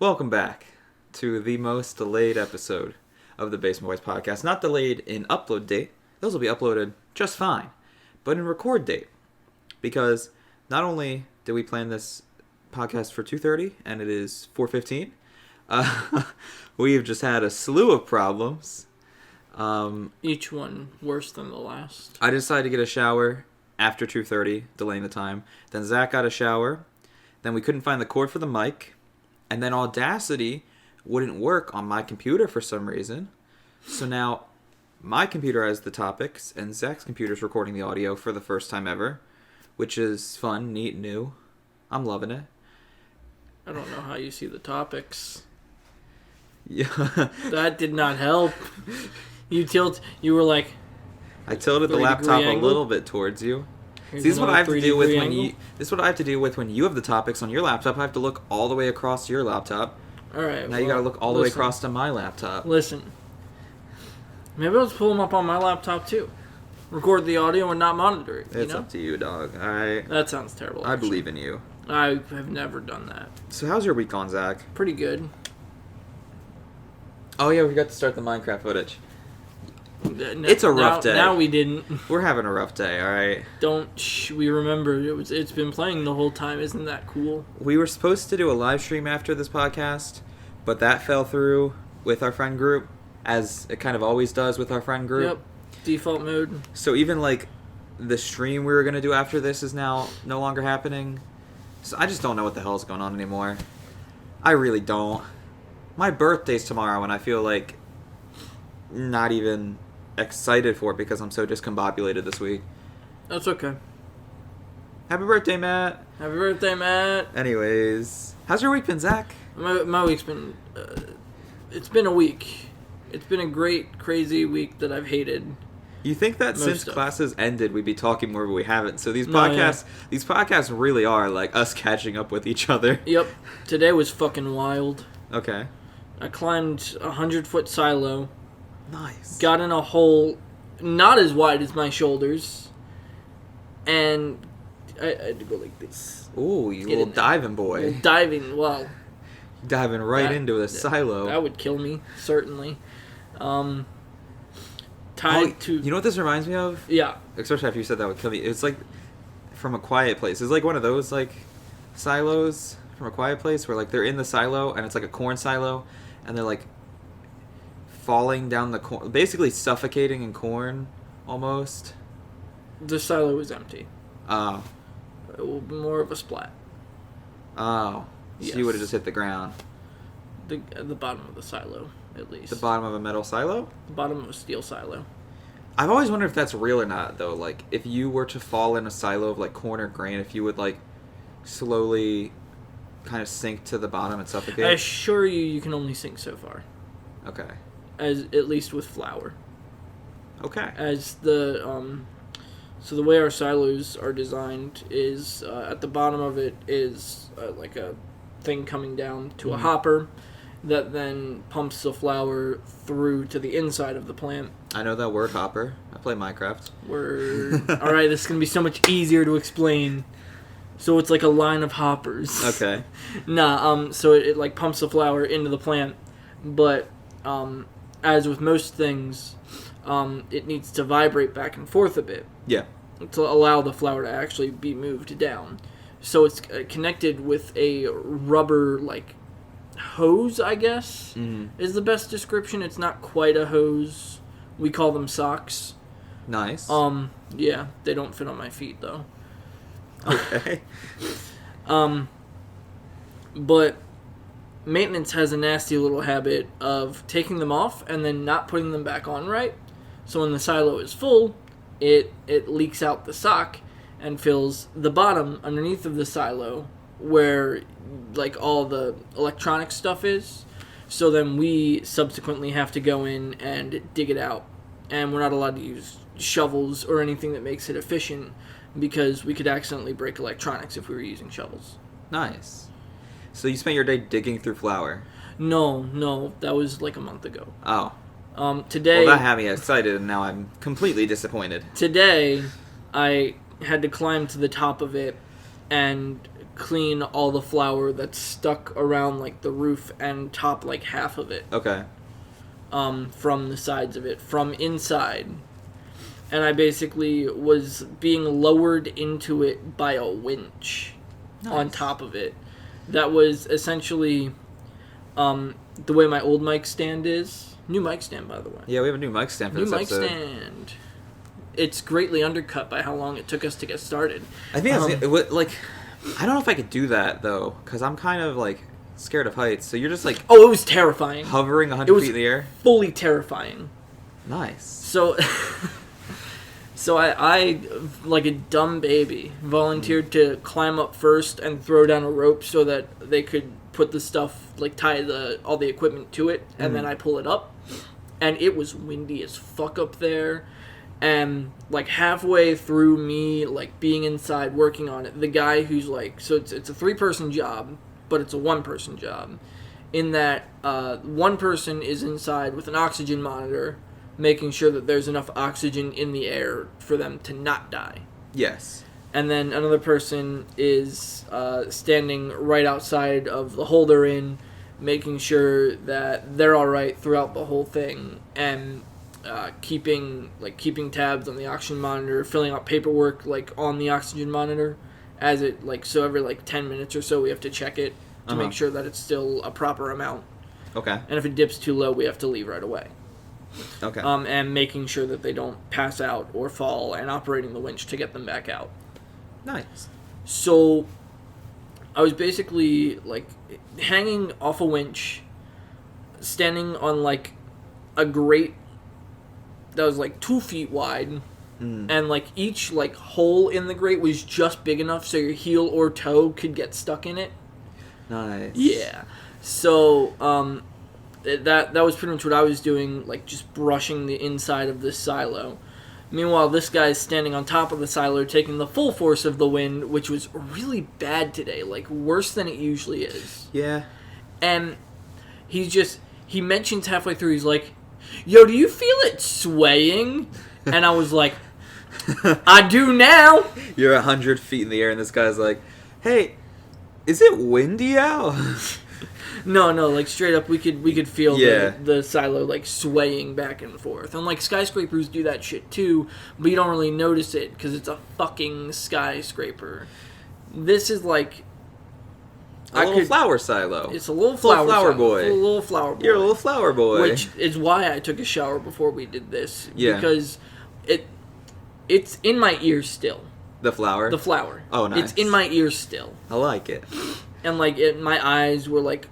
Welcome back to the most delayed episode of the Basement Boys podcast. Not delayed in upload date. Those will be uploaded just fine. But in record date. Because not only did we plan this podcast for 2:30 and it is 4:15, we've just had a slew of problems. Each one worse than the last. I decided to get a shower after 2:30, delaying the time. Then Zach got a shower. Then we couldn't find the cord for the mic. And then Audacity wouldn't work on my computer for some reason. So now my computer has the topics and Zach's computer's recording the audio for the first time ever, which is fun, neat, new. I'm loving it. I don't know how you see the topics. Yeah. That did not help. You were like... I tilted the laptop a little bit towards you. See, this is what I have to deal with when you. This is what I have to deal with when you have the topics on your laptop. I have to look all the way across to your laptop. All right. Now you got to look all the way across to my laptop. Listen. Maybe I'll just pull them up on my laptop too. Record the audio and not monitor it. It's up to you, dog. All right. That sounds terrible. I believe in you. I have never done that. So how's your week gone, Zach? Pretty good. Oh yeah, we got to start the Minecraft footage. It's a rough day. Now we didn't. We're having a rough day, alright? We remember. It's been playing the whole time. Isn't that cool? We were supposed to do a live stream after this podcast, but that fell through with our friend group, as it kind of always does with our friend group. Yep. Default mode. So even, like, the stream we were going to do after this is now no longer happening. So I just don't know what the hell's going on anymore. I really don't. My birthday's tomorrow, and I feel like not even excited for it because I'm so discombobulated this week. That's okay. Happy birthday, Matt. Happy birthday, Matt. Anyways, how's your week been, Zach? My week's been... it's been a week. It's been a great, crazy week that I've hated. You think that since classes ended, we'd be talking more, but we haven't. So these podcasts really are like us catching up with each other. Yep. Today was fucking wild. Okay. I climbed a 100-foot silo. Nice. Got in a hole not as wide as my shoulders. And I had to go like this. Ooh, you little diving boy. Diving, wow. Diving right into a silo. That would kill me, certainly. You know what this reminds me of? Yeah. Especially after you said that would kill me. It's like from A Quiet Place. It's like one of those like silos from A Quiet Place where like they're in the silo and it's like a corn silo and they're like falling down the corn, basically suffocating in corn almost. The silo was empty. Oh. It will be more of a splat. Oh. So yes. You would have just hit the ground. The bottom of the silo, at least. The bottom of a metal silo? The bottom of a steel silo. I've always wondered if that's real or not, though. Like, if you were to fall in a silo of, like, corn or grain, if you would, like, slowly kind of sink to the bottom and suffocate. I assure you can only sink so far. Okay. At least with flour. Okay. As the, so the way our silos are designed is, at the bottom of it is, like a thing coming down to a hopper that then pumps the flour through to the inside of the plant. I know that word, hopper. I play Minecraft. Word. Alright, this is going to be so much easier to explain. So it's like a line of hoppers. Okay. So it like pumps the flour into the plant, but as with most things, it needs to vibrate back and forth a bit. Yeah. To allow the flour to actually be moved down. So it's connected with a rubber, like, hose, I guess, is the best description. It's not quite a hose. We call them socks. Nice. Yeah, they don't fit on my feet, though. Okay. But maintenance has a nasty little habit of taking them off and then not putting them back on right. So when the silo is full, it leaks out the sock and fills the bottom underneath of the silo where like all the electronic stuff is. So then we subsequently have to go in and dig it out. And we're not allowed to use shovels or anything that makes it efficient because we could accidentally break electronics if we were using shovels. Nice. So you spent your day digging through flour? No, that was like a month ago. Oh. Today... Well, that had me excited, and now I'm completely disappointed. Today, I had to climb to the top of it and clean all the flour that's stuck around like the roof and top like half of it. Okay. From the sides of it, from inside. And I basically was being lowered into it by a winch on top of it. That was essentially the way my old mic stand is. New mic stand, by the way. Yeah, we have a new mic stand for New this mic episode. stand. It's greatly undercut by how long it took us to get started. I think I don't know if I could do that though, because I'm kind of like scared of heights. So you're just like Oh, it was terrifying. hovering 100 feet in the air. Fully terrifying. Nice. So, so I like a dumb baby, volunteered to climb up first and throw down a rope so that they could put the stuff, like tie all the equipment to it, and then I pull it up. And it was windy as fuck up there. And like halfway through me like being inside working on it, the guy who's like, so it's a 3-person job, but it's a 1-person job, in that one person is inside with an oxygen monitor, making sure that there's enough oxygen in the air for them to not die. Yes. And then another person is standing right outside of the hole they're in, making sure that they're all right throughout the whole thing, and keeping tabs on the oxygen monitor, filling out paperwork like on the oxygen monitor, as it like so every like 10 minutes or so we have to check it to make sure that it's still a proper amount. Okay. And if it dips too low, we have to leave right away. Okay. And making sure that they don't pass out or fall, and operating the winch to get them back out. Nice. So I was basically like hanging off a winch, standing on like a grate that was like 2 feet wide, and like each like hole in the grate was just big enough so your heel or toe could get stuck in it. Nice. Yeah. So that was pretty much what I was doing, like just brushing the inside of this silo. Meanwhile, this guy's standing on top of the silo, taking the full force of the wind, which was really bad today, like worse than it usually is. Yeah. And he mentions halfway through, he's like, "Yo, do you feel it swaying?" And I was like, "I do now." You're 100 feet in the air, and this guy's like, "Hey, is it windy out?" No, like straight up, we could feel the silo like swaying back and forth, and like skyscrapers do that shit too, but you don't really notice it because it's a fucking skyscraper. This is like a little flower silo. It's a little flower boy. A little flower boy. You're a little flower boy. Which is why I took a shower before we did this. Yeah. Because it's in my ears still. The flower? The flower. Oh, nice. It's in my ears still. I like it. And like my eyes were like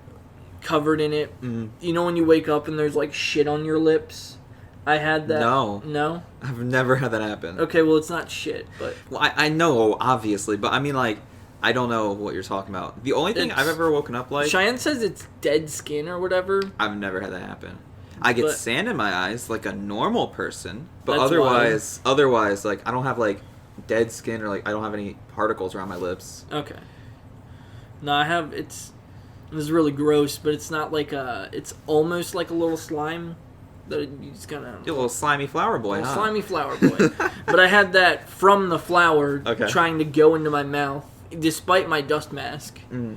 covered in it. Mm. You know when you wake up and there's like shit on your lips? I had that. No? I've never had that happen. Okay, well it's not shit, but... Well, I know, obviously, but I mean like, I don't know what you're talking about. The only thing I've ever woken up like... Cheyenne says it's dead skin or whatever. I've never had that happen. I get sand in my eyes like a normal person, but That's otherwise, like, I don't have like dead skin or like I don't have any particles around my lips. Okay. No, I have, this is really gross, but it's not like it's almost like a little slime that you just kind of... You're a little slimy flower boy, huh? Slimy flower boy. But I had that from the flower trying to go into my mouth, despite my dust mask. Mm.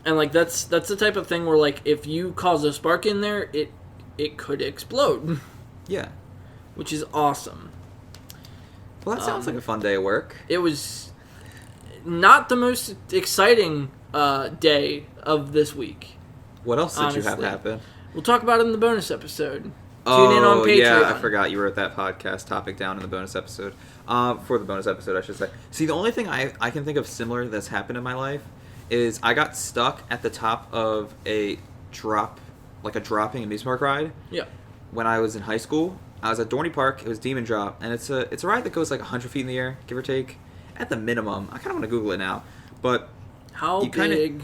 And like that's the type of thing where like if you cause a spark in there, it could explode. Yeah. Which is awesome. Well, that sounds like a fun day at work. It was not the most exciting day of this week. What else did you have honestly. happen? We'll talk about it in the bonus episode. Tune in on Patreon. Yeah, I forgot you wrote that podcast topic down in the bonus episode. For the bonus episode, I should say. See, the only thing I can think of similar that's happened in my life is I got stuck at the top of a dropping amusement park ride. Yeah. When I was in high school, I was at Dorney Park. It was Demon Drop, and it's a ride that goes like 100 feet in the air, give or take, at the minimum. I kind of want to Google it now, but how big?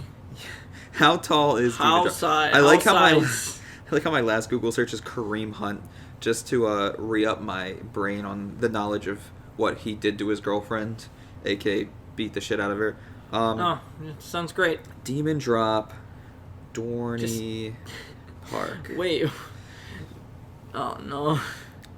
How tall is Demon Drop? I like how my last Google search is Kareem Hunt, just to re-up my brain on the knowledge of what he did to his girlfriend, aka beat the shit out of her. It sounds great. Demon Drop, Dorney Park. Wait. Oh, no.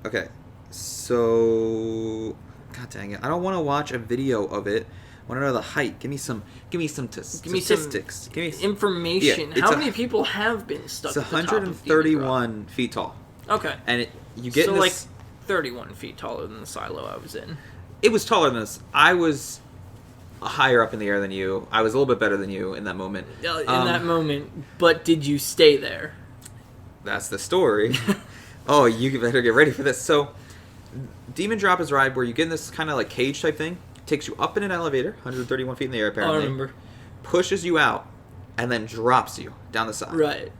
Okay, so... God dang it. I don't want to watch a video of it, Want to know the height? Give me some statistics. Give me some information. Yeah, How many people have been stuck It's at the top of Demon 131 feet tall. Drop? Okay. And you get so in like this... 31 feet taller than the silo I was in. It was taller than this. I was higher up in the air than you. I was a little bit better than you in that moment. In that moment. But did you stay there? That's the story. Oh, you better get ready for this. So, Demon Drop is a ride where you get in this kind of like cage type thing. Takes you up in an elevator, 131 feet in the air apparently. I remember. Pushes you out, and then drops you down the side. Right.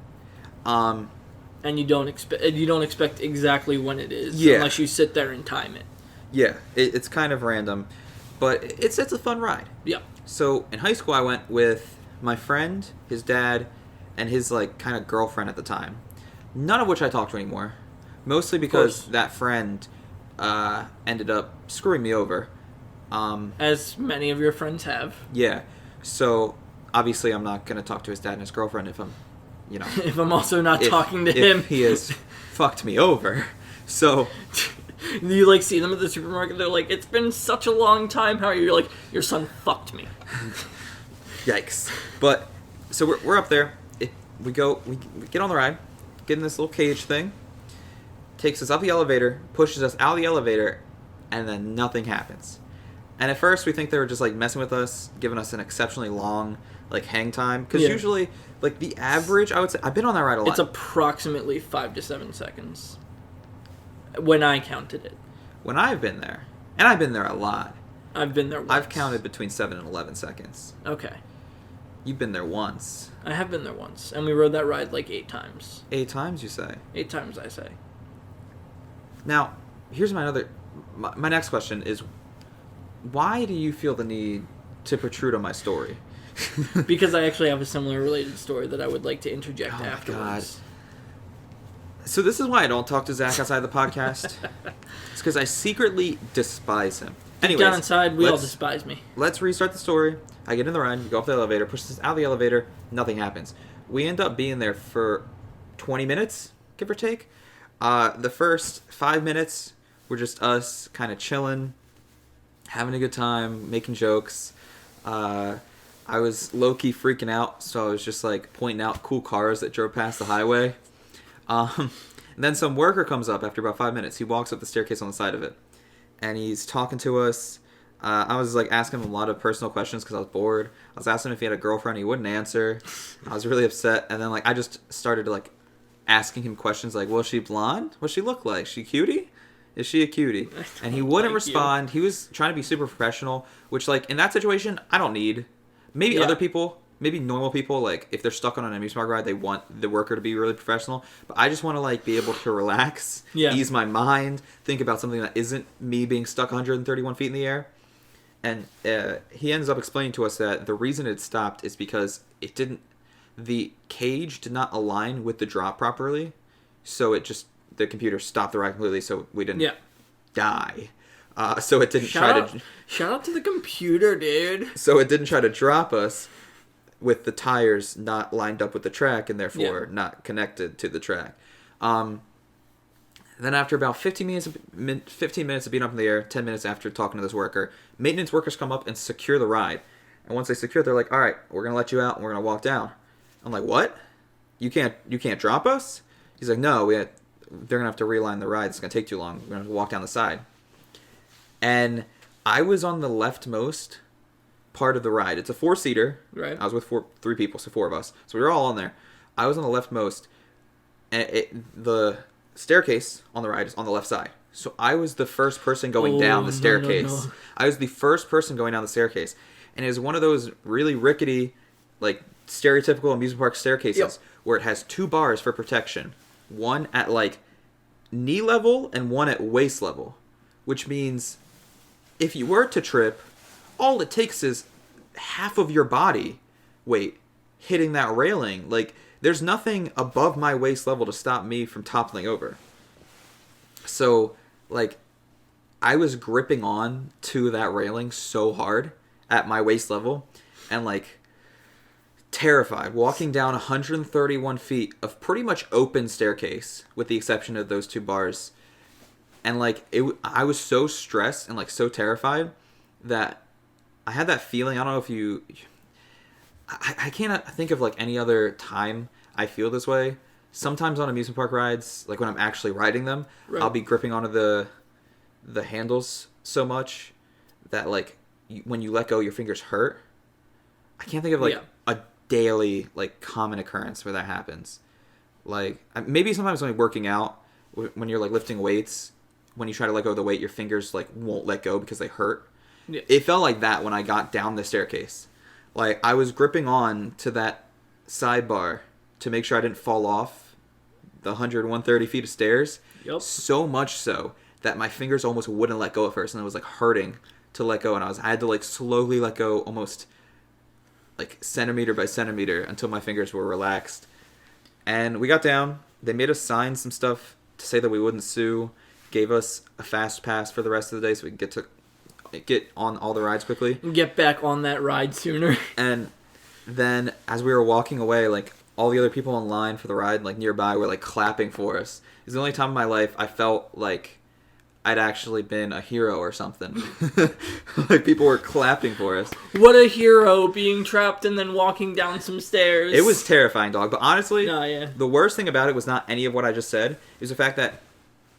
And you don't expect exactly when it is unless you sit there and time it. Yeah, it's kind of random, but it's a fun ride. Yeah. So in high school, I went with my friend, his dad, and his like kind of girlfriend at the time. None of which I talk to anymore, mostly because that friend ended up screwing me over. As many of your friends have. Yeah. So obviously, I'm not gonna talk to his dad and his girlfriend if I'm, if I'm also not talking to him. If he has fucked me over. So. You like see them at the supermarket. They're like, "It's been such a long time. How are you?" You're like, "Your son fucked me." Yikes! But so we're up there. We get on the ride, get in this little cage thing. Takes us up the elevator, pushes us out of the elevator, and then nothing happens. And at first we think they were just like messing with us, giving us an exceptionally long like hang time. Because usually like the average, I would say, I've been on that ride a lot. It's approximately 5 to 7 seconds. When I counted it. When I've been there. And I've been there a lot. I've been there once. I've counted between 7 and 11 seconds. Okay. You've been there once. I have been there once. And we rode that ride like 8 times. 8 times, you say? 8 times, I say. Now, here's my next question is, why do you feel the need to protrude on my story? Because I actually have a similar related story that I would like to interject afterwards. God. So this is why I don't talk to Zach outside the podcast. It's because I secretly despise him. Anyways, down inside, we all despise me. Let's restart the story. I get in the ride, you go up the elevator, push us out of the elevator, nothing happens. We end up being there for 20 minutes, give or take. The first 5 minutes were just us kind of chilling, having a good time, making jokes. I was low-key freaking out, so I was just like pointing out cool cars that drove past the highway. And then some worker comes up after about 5 minutes. He walks up the staircase on the side of it, and he's talking to us. I was like asking him a lot of personal questions because I was bored. I was asking him if he had a girlfriend. He wouldn't answer. I was really upset. And then like I just started like asking him questions like, "Well, is she blonde? What's she look like? Is she cutie? Is she a cutie?" And he wouldn't respond. He was trying to be super professional, which like in that situation I don't need. Maybe other people. Maybe normal people, like, if they're stuck on an amusement park ride, they want the worker to be really professional. But I just want to, like, be able to relax, ease my mind, think about something that isn't me being stuck 131 feet in the air. And he ends up explaining to us that the reason it stopped is because the cage did not align with the drop properly. So the computer stopped the ride completely, so we didn't die. So it didn't Shout out to the computer, dude. So it didn't try to drop us with the tires not lined up with the track and therefore not connected to the track. Then after about 15 minutes of being up in the air, 10 minutes after talking to this worker, maintenance workers come up and secure the ride. And once they secure it, they're like, "All right, we're going to let you out and we're going to walk down." I'm like, "What? You can't drop us?" He's like, "No, they're going to have to realign the ride. It's going to take too long. We're going to have to walk down the side." And I was on the leftmost part of the ride. It's a 4-seater. Right. I was with 3 people, so 4 of us. So we were all on there. I was on the leftmost, and the staircase on the ride is on the left side. So I was the first person going down the staircase. No. I was the first person going down the staircase. And it was one of those really rickety, like, stereotypical amusement park staircases where it has 2 bars for protection. One at, like, knee level and one at waist level. Which means if you were to trip, all it takes is half of your body weight hitting that railing. Like, there's nothing above my waist level to stop me from toppling over. So, like, I was gripping on to that railing so hard at my waist level and, like, terrified. Walking down 131 feet of pretty much open staircase with the exception of those 2 bars. And, like, I was so stressed and, like, so terrified that I had that feeling. I don't know if you. I can't think of like any other time I feel this way. Sometimes on amusement park rides, like when I'm actually riding them, Right. I'll be gripping onto the handles so much that like when you let go, your fingers hurt. I can't think of like a daily like common occurrence where that happens. Like maybe sometimes when you're working out, when you're like lifting weights, when you try to let go of the weight, your fingers like won't let go because they hurt. Yeah. It felt like that when I got down the staircase. Like I was gripping on to that sidebar to make sure I didn't fall off the 130 feet of stairs. Yep. So much so that my fingers almost wouldn't let go at first, and it was like hurting to let go, and I had to like slowly let go, almost like centimeter by centimeter, until my fingers were relaxed. And we got down. They made us sign some stuff to say that we wouldn't sue. Gave us a fast pass for the rest of the day so we could get on all the rides quickly. Get back on that ride sooner. And then as we were walking away, like all the other people in line for the ride, like nearby, were like clapping for us. It's the only time in my life I felt like I'd actually been a hero or something. Like people were clapping for us. What a hero, being trapped and then walking down some stairs. It was terrifying, dog. But honestly, yeah. the worst thing about it was not any of what I just said. It was the fact that,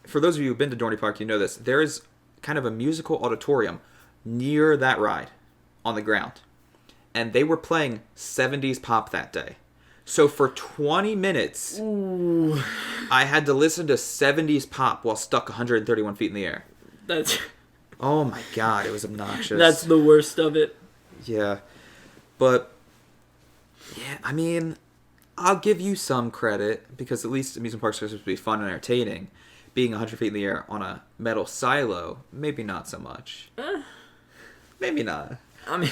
for those of you who've been to Dorney Park, you know this. There is kind of a musical auditorium near that ride on the ground. And they were playing 70s pop that day. So for 20 minutes, Ooh. I had to listen to 70s pop while stuck 131 feet in the air. That's Oh my god, it was obnoxious. that's the worst of it. Yeah. But, yeah, I mean, I'll give you some credit, because at least amusement parks are supposed to be fun and entertaining. Being 100 feet in the air on a metal silo, maybe not so much. Maybe not. I mean,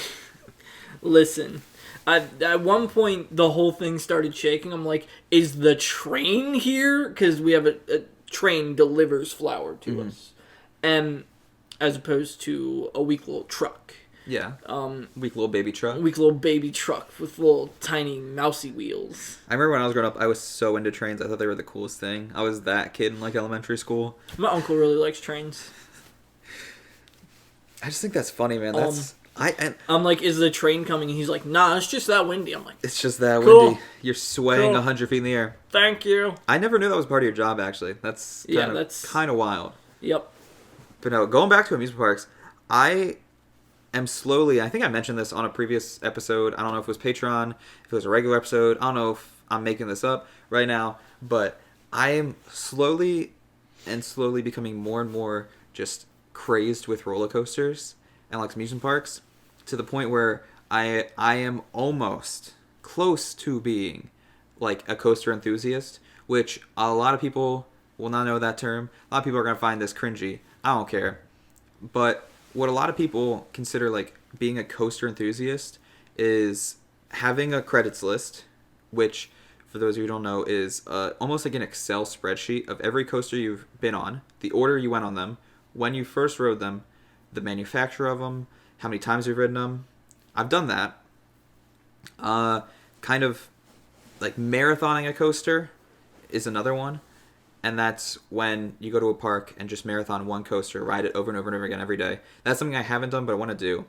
listen. At one point, the whole thing started shaking. I'm like, is the train here? Because we have a train delivers flour to us. And as opposed to a weak little truck. Yeah. Weak little baby truck. Weak little baby truck with little tiny mousy wheels. I remember when I was growing up, I was so into trains. I thought they were the coolest thing. I was that kid in like elementary school. My uncle really likes trains. I just think that's funny, man. That's I'm like, is the train coming? And he's like, nah, it's just that windy. I'm like, it's just that Cool. windy. You're swaying Cool. 100 feet in the air. thank you. I never knew that was part of your job, actually. That's kind of wild. Yep. But no, going back to amusement parks, I am slowly, I think I mentioned this on a previous episode. I don't know if it was Patreon, if it was a regular episode. I don't know if I'm making this up right now, but I am slowly becoming more and more just crazed with roller coasters and like amusement parks, to the point where I am almost close to being like a coaster enthusiast, which a lot of people will not know that term. A lot of people are going to find this cringy. I don't care. But what a lot of people consider like being a coaster enthusiast is having a credits list, which, for those of you who don't know, is almost like an Excel spreadsheet of every coaster you've been on, the order you went on them, when you first rode them, the manufacturer of them, how many times you've ridden them. I've done that. Kind of like marathoning a coaster is another one. And that's when you go to a park and just marathon one coaster, ride it over and over and over again every day. That's something I haven't done, but I want to do.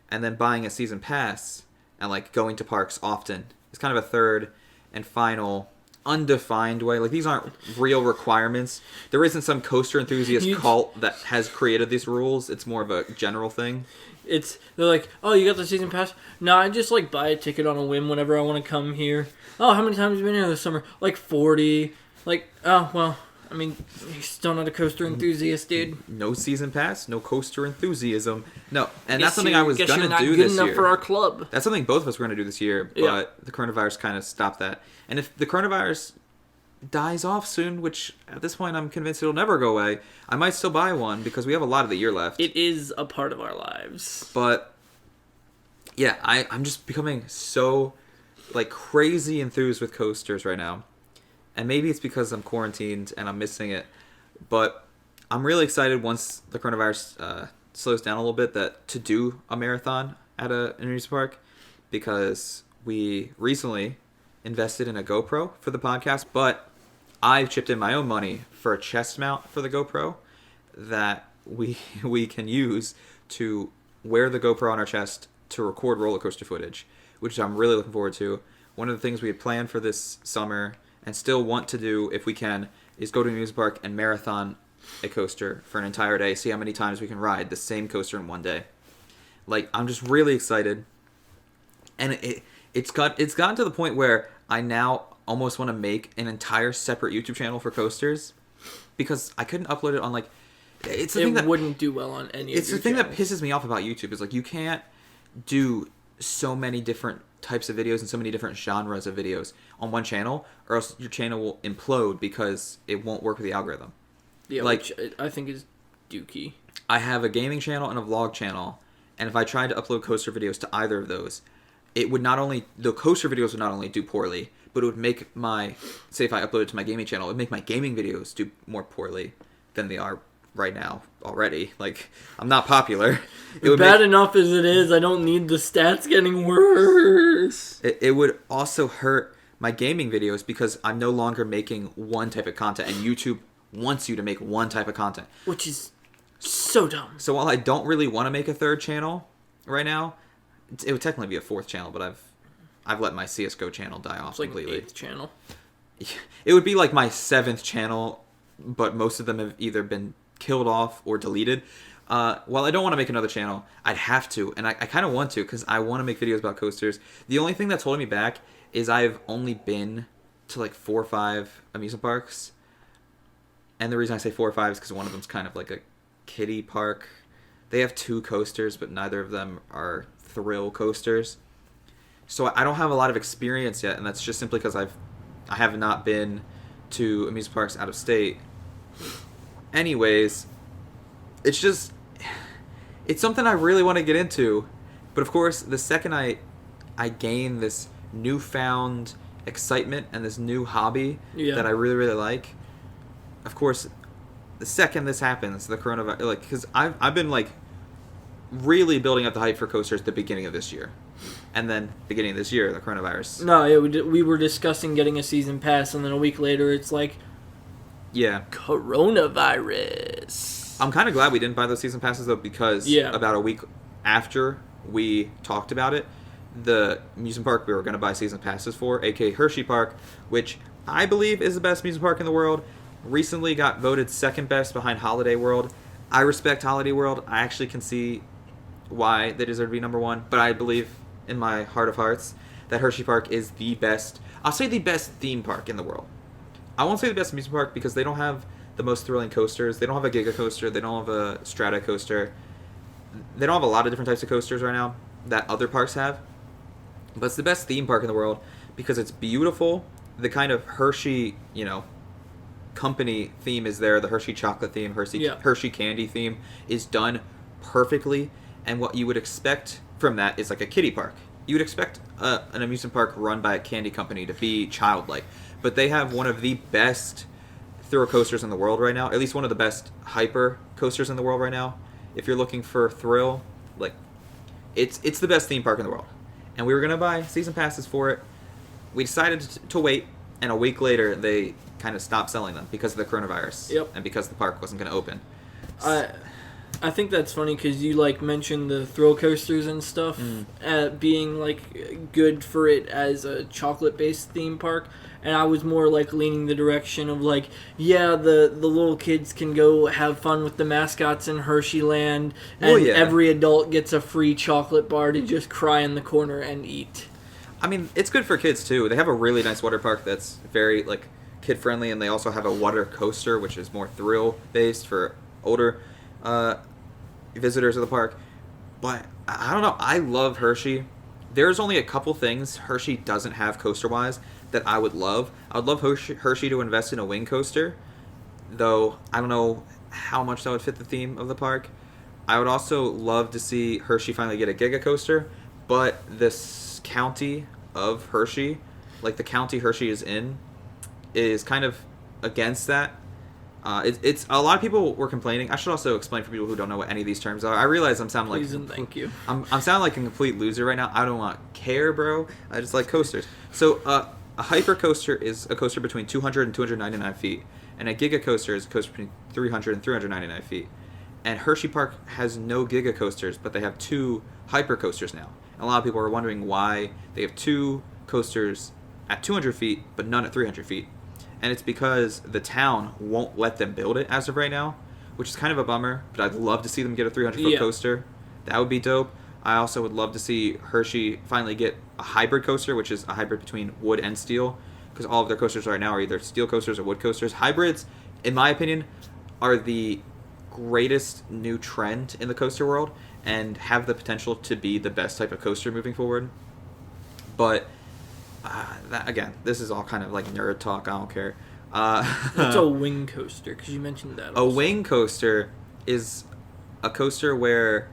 And then buying a season pass and like going to parks often is kind of a third and final undefined way. Like, these aren't real requirements. There isn't some coaster enthusiast cult that has created these rules. It's more of a general thing. They're like, oh, you got the season pass? No, I just like buy a ticket on a whim whenever I want to come here. Oh, how many times have you been here this summer? Like 40. Like, oh, well, I mean, you're still not a coaster enthusiast, dude. No season pass, no coaster enthusiasm. No, and Guess that's something I was guess going you're to not do good this enough year. for our club. That's something both of us were going to do this year, but Yeah. the coronavirus kind of stopped that. And if the coronavirus dies off soon, which at this point I'm convinced it'll never go away, I might still buy one because we have a lot of the year left. It is a part of our lives. But yeah, I'm just becoming so like crazy enthused with coasters right now. And maybe it's because I'm quarantined and I'm missing it. But I'm really excited once the coronavirus slows down a little bit to do a marathon at an amusement park, because we recently invested in a GoPro for the podcast, but I chipped in my own money for a chest mount for the GoPro that we can use to wear the GoPro on our chest to record roller coaster footage, which I'm really looking forward to. One of the things we had planned for this summer and still want to do if we can is go to an amusement park and marathon a coaster for an entire day, see how many times we can ride the same coaster in one day. Like, I'm just really excited. And it's gotten to the point where I now almost want to make an entire separate YouTube channel for coasters because I couldn't upload it on, like, it's the thing that wouldn't do well on any of it's your the thing channels. that pisses me off about YouTube is, like, you can't do so many different types of videos and so many different genres of videos on one channel, or else your channel will implode because it won't work with the algorithm. Yeah, like, which I think is dookie. I have a gaming channel and a vlog channel, and if I tried to upload coaster videos to either of those, it would not only, the coaster videos would not only do poorly, but it would make my, say if I upload it to my gaming channel, it would make my gaming videos do more poorly than they are right now already. Like, I'm not popular. It would Bad enough as it is, I don't need the stats getting worse. It would also hurt my gaming videos because I'm no longer making one type of content, and YouTube wants you to make one type of content. Which is so dumb. So while I don't really want to make a third channel right now, it would technically be a fourth channel, but I've let my CSGO channel die off It's like completely. an 8th channel. It would be like my 7th channel, but most of them have either been killed off or deleted. While I don't want to make another channel, I'd have to, and I kind of want to because I want to make videos about coasters. The only thing that's holding me back is I've only been to like 4 or 5 amusement parks. And the reason I say 4 or 5 is because one of them's kind of like a kiddie park. They have 2 coasters, but neither of them are thrill coasters. So I don't have a lot of experience yet, and that's just simply because I have not been to amusement parks out of state. Anyways, it's something I really want to get into. But of course, the second I gain this newfound excitement and this new hobby that I really, really like, of course, the second this happens, the coronavirus, like, because I've been like really building up the hype for coasters at the beginning of this year, and then beginning of this year, the coronavirus. No, yeah, we were discussing getting a season pass, and then a week later, it's like, yeah, coronavirus. I'm kind of glad we didn't buy those season passes though, because about a week after we talked about it, the amusement park we were going to buy season passes for, aka Hershey Park, which I believe is the best amusement park in the world, recently got voted second best behind Holiday World. I respect Holiday World. I actually can see why they deserve to be number 1, but I believe in my heart of hearts that Hershey Park is the best, I'll say the best theme park in the world. I won't say the best amusement park because they don't have the most thrilling coasters. They don't have a Giga coaster. They don't have a Strata coaster. They don't have a lot of different types of coasters right now that other parks have. But it's the best theme park in the world because it's beautiful. The kind of Hershey, company theme is there. The Hershey chocolate theme, Hershey candy theme is done perfectly. And what you would expect from that is like a kiddie park. You would expect an amusement park run by a candy company to be childlike. But they have one of the best thrill coasters in the world right now. At least one of the best hyper coasters in the world right now. If you're looking for thrill, like, it's the best theme park in the world. And we were going to buy season passes for it. We decided to wait. And a week later, they kind of stopped selling them because of the coronavirus. Yep. And because the park wasn't going to open. I think that's funny because you mentioned the thrill coasters and stuff being good for it as a chocolate-based theme park, and I was more leaning the direction of the little kids can go have fun with the mascots in Hersheyland, and every adult gets a free chocolate bar to just cry in the corner and eat. I mean, it's good for kids too. They have a really nice water park that's very kid friendly, and they also have a water coaster which is more thrill based for older visitors of the park. But I don't know, I love Hershey. There's only a couple things Hershey doesn't have coaster wise that I would love. I would love Hershey to invest in a wing coaster, though I don't know how much that would fit the theme of the park. I would also love to see Hershey finally get a Giga coaster, but this county of Hershey, the county Hershey is in, is kind of against that. It's a lot of people were complaining. I should also explain for people who don't know what any of these terms are. I realize I'm sounding Please and thank you. I'm sounding like a complete loser right now. I don't want care, bro. I just like coasters. So a hyper coaster is a coaster between 200 and 299 feet, and a Giga coaster is a coaster between 300 and 399 feet. And Hershey Park has no Giga coasters, but they have 2 hyper coasters now. a lot of people are wondering why they have 2 coasters at 200 feet, but none at 300 feet. And it's because the town won't let them build it as of right now, which is kind of a bummer, but I'd love to see them get a 300-foot coaster. That would be dope. I also would love to see Hershey finally get a hybrid coaster, which is a hybrid between wood and steel, because all of their coasters right now are either steel coasters or wood coasters. Hybrids, in my opinion, are the greatest new trend in the coaster world and have the potential to be the best type of coaster moving forward. But, again, this is all kind of like nerd talk. I don't care. It's a wing coaster, because you mentioned that also. A wing coaster is a coaster where,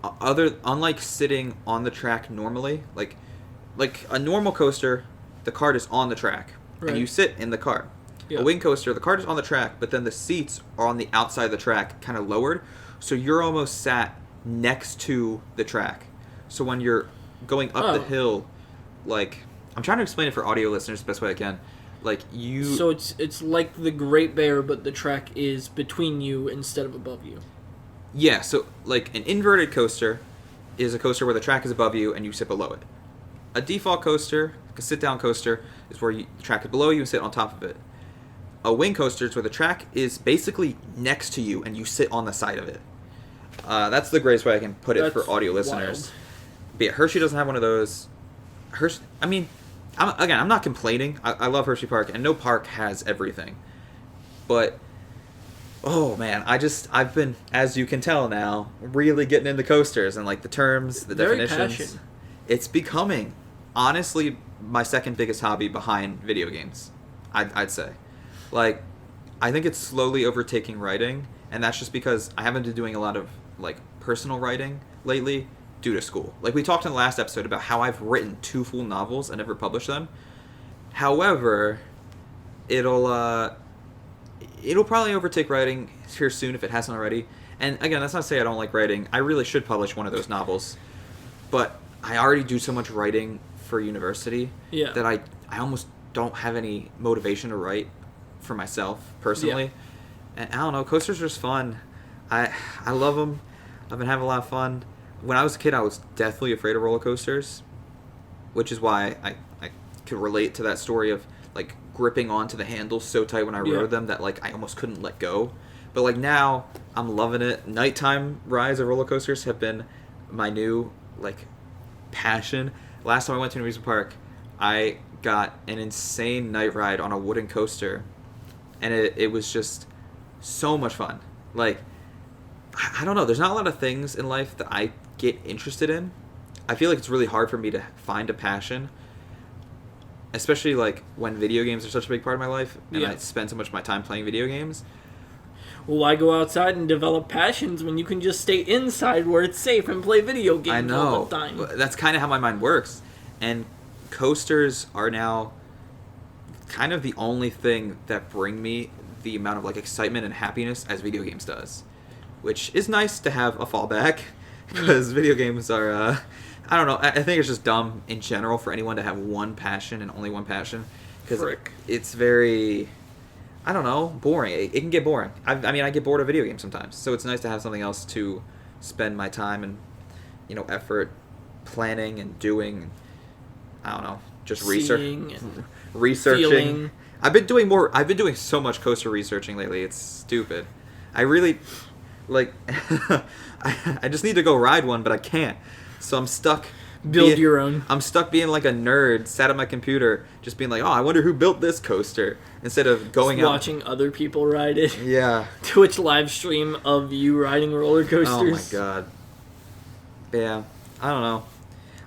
unlike sitting on the track normally, like a normal coaster, the cart is on the track, and you sit in the cart. Yep. A wing coaster, the cart is on the track, but then the seats are on the outside of the track, kind of lowered, so you're almost sat next to the track. So when you're going up the hill, like, I'm trying to explain it for audio listeners the best way I can. Like, you... So it's like the Great Bear, but the track is between you instead of above you. Yeah, so, like, an inverted coaster is a coaster where the track is above you and you sit below it. A default coaster, like a sit-down coaster, is where the track is below you and sit on top of it. A wing coaster is where the track is basically next to you and you sit on the side of it. That's the greatest way I can put it for audio listeners. Wild. But yeah, Hershey doesn't have one of those. I'm not complaining. I love Hershey Park, and no park has everything. But, oh man, I've been, as you can tell now, really getting into coasters and like the terms, the definitions. Passion. It's becoming, honestly, my second biggest hobby behind video games, I'd say. Like, I think it's slowly overtaking writing, and that's just because I haven't been doing a lot of, like, personal writing lately due to school. Like, we talked in the last episode about how I've written 2 full novels and never published them. However, it'll probably overtake writing here soon if it hasn't already. And again, that's not to say I don't like writing. I really should publish one of those novels. But I already do so much writing for university that I almost don't have any motivation to write for myself personally. And I don't know, coasters are just fun. I love them. I've been having a lot of fun. When I was a kid, I was deathly afraid of roller coasters, which is why I could relate to that story of like gripping onto the handles so tight when I rode them that like I almost couldn't let go. But like now, I'm loving it. Nighttime rides of roller coasters have been my new like passion. Last time I went to an amusement park, I got an insane night ride on a wooden coaster, and it was just so much fun. Like, I don't know, there's not a lot of things in life that I get interested in. I feel like it's really hard for me to find a passion, especially like when video games are such a big part of my life, and I spend so much of my time playing video games. Well, why go outside and develop passions when you can just stay inside where it's safe and play video games all the time? That's kind of how my mind works. And coasters are now kind of the only thing that bring me the amount of like excitement and happiness as video games does, which is nice to have a fallback because video games are I don't know, I think it's just dumb in general for anyone to have one passion and only one passion, because it's very, I don't know, boring. It can get boring. I get bored of video games sometimes, so it's nice to have something else to spend my time and effort planning and doing. I don't know, just researching. Feeling. I've been doing so much coaster researching lately. It's stupid. I really like. I just need to go ride one, but I can't. So I'm stuck. Build your own. I'm stuck being like a nerd, sat at my computer, just being like, oh, I wonder who built this coaster, instead of going out watching other people ride it. Yeah. Twitch live stream of you riding roller coasters. Oh my god. Yeah. I don't know.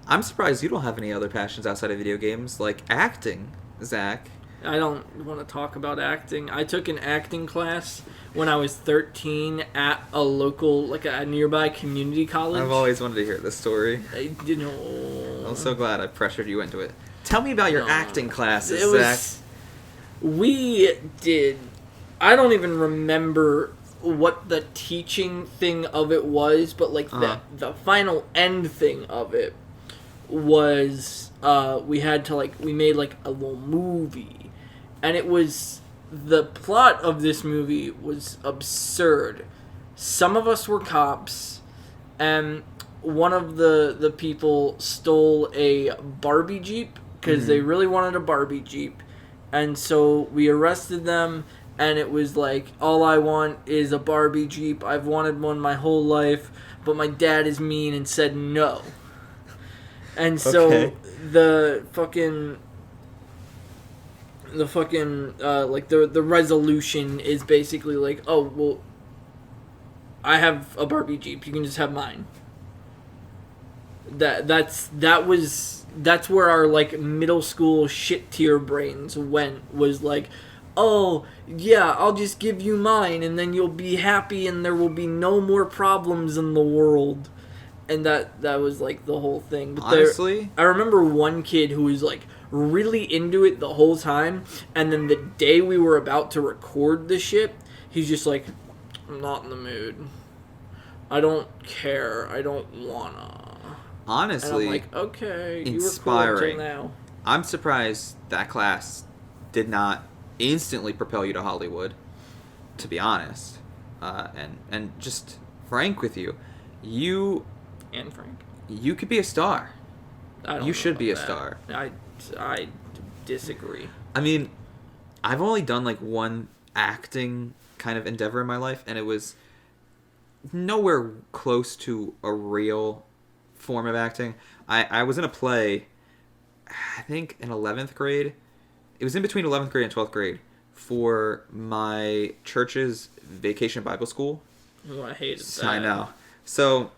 I'm surprised you don't have any other passions outside of video games, like acting, Zach. I don't want to talk about acting. I took an acting class when I was 13 at a local, like a nearby community college. I've always wanted to hear this story. I'm so glad I pressured you into it. Tell me about your acting classes, Zach. We did. I don't even remember what the teaching thing of it was, but like the final end thing of it was we made like a little movie. And the plot of this movie was absurd. Some of us were cops, and one of the people stole a Barbie Jeep because they really wanted a Barbie Jeep, and so we arrested them. And it was like, all I want is a Barbie Jeep. I've wanted one my whole life, but my dad is mean and said no. And so Okay. the resolution is basically like, oh well, I have a Barbie Jeep. You can just have mine. That's where our like middle school shit tier brains went, was like, oh yeah, I'll just give you mine and then you'll be happy and there will be no more problems in the world. And that was like the whole thing. But Honestly, I remember one kid who was like really into it the whole time, and then the day we were about to record the shit, he's just like, I'm not in the mood. I don't care. I don't wanna. honestly, And I'm like, okay, inspiring. you were cool until now. I'm surprised that class did not instantly propel you to Hollywood, to be honest. And just frank with you, you And Frank. you could be a star. I don't You know should be a about star. that. I disagree. I mean, I've only done like one acting kind of endeavor in my life, and it was nowhere close to a real form of acting. I was in a play, I think in 11th grade. It was in between 11th grade and 12th grade for my church's vacation Bible school. Oh, I hated that. I know. So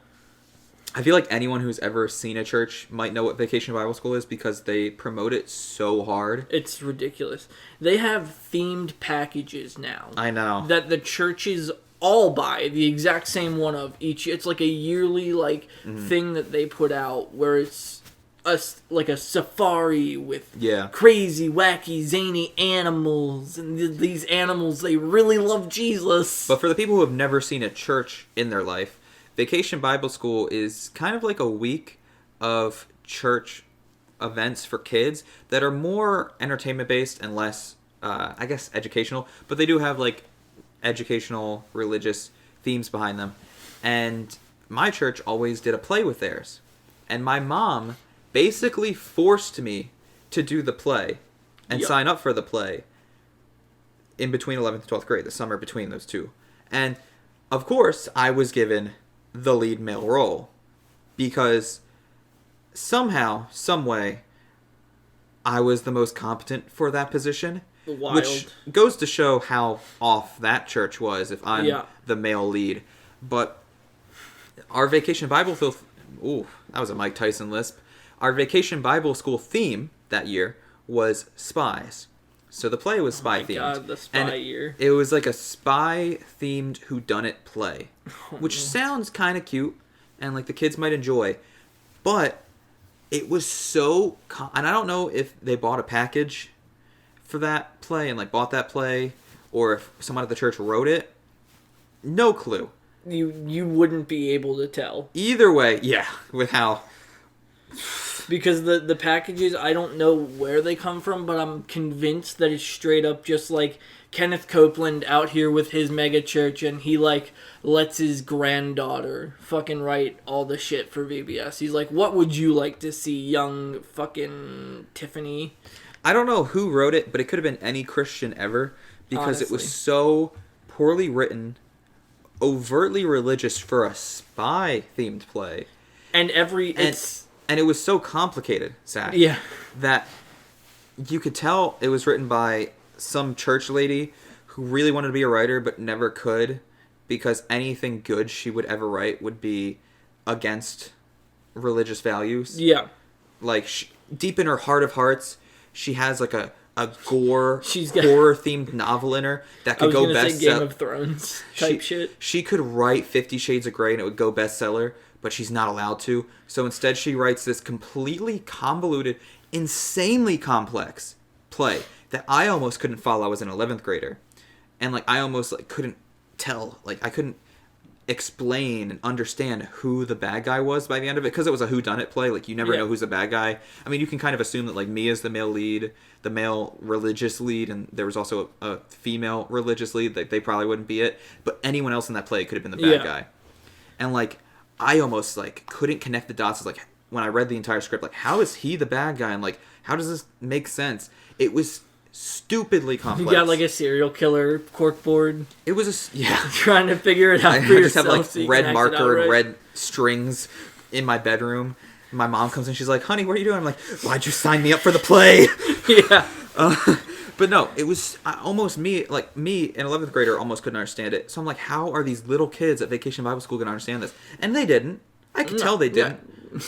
I feel like anyone who's ever seen a church might know what Vacation Bible School is because they promote it so hard. It's ridiculous. They have themed packages now. I know. That the churches all buy the exact same one of each. It's like a yearly thing that they put out where it's a safari with crazy, wacky, zany animals, and these animals, they really love Jesus. But for the people who have never seen a church in their life, Vacation Bible School is kind of like a week of church events for kids that are more entertainment based and less, I guess, educational. But they do have like educational, religious themes behind them. And my church always did a play with theirs. And my mom basically forced me to do the play and sign up for the play in between 11th and 12th grade, the summer between those two. And of course, I was given the lead male role because somehow, some way, I was the most competent for that position. Wild. Which goes to show how off that church was if I'm the male lead. But our Vacation Bible School... Ooh, that was a Mike Tyson lisp. Our Vacation Bible School theme that year was spies. So the play was spy themed. God, the spy year. It was like a spy themed whodunit play, which sounds kind of cute and like the kids might enjoy. But it was so... and I don't know if they bought a package for that play and like bought that play or if someone at the church wrote it. No clue. You wouldn't be able to tell. Either way, yeah, with how... Because the packages, I don't know where they come from, but I'm convinced that it's straight up just like Kenneth Copeland out here with his mega church, and he like lets his granddaughter fucking write all the shit for VBS. He's like, what would you like to see, young fucking Tiffany? I don't know who wrote it, but it could have been any Christian ever because Honestly. It was so poorly written, overtly religious for a spy-themed play. And And it was so complicated, Zach, yeah. that you could tell it was written by some church lady who really wanted to be a writer but never could because anything good she would ever write would be against religious values. Yeah. Like, deep in her heart of hearts, she has like a gore, She's got horror-themed novel in her that could go bestseller. Game of Thrones type shit. She could write 50 Shades of Grey and it would go bestseller, but she's not allowed to. So instead she writes this completely convoluted, insanely complex play that I almost couldn't follow. I was an 11th grader. And like I almost like couldn't tell, like I couldn't explain and understand who the bad guy was by the end of it because it was a whodunit play. Like you never know who's the bad guy. I mean, you can kind of assume that like Mia's the male lead, the male religious lead, and there was also a female religious lead. Like they probably wouldn't be it, but anyone else in that play could have been the bad guy. And like I almost like couldn't connect the dots. Like when I read the entire script, like how is he the bad guy, and like how does this make sense? It was stupidly complex. You got like a serial killer corkboard. It was yeah. Trying to figure it out I for just yourself. have like so you red can act it marker out, right? and red strings in my bedroom. My mom comes in, she's like, "Honey, what are you doing?" I'm like, "Why'd you sign me up for the play?" Yeah. But no, it was almost me, like me, an 11th grader almost couldn't understand it. So I'm like, how are these little kids at Vacation Bible School going to understand this? And they didn't. I could tell they didn't. Yeah.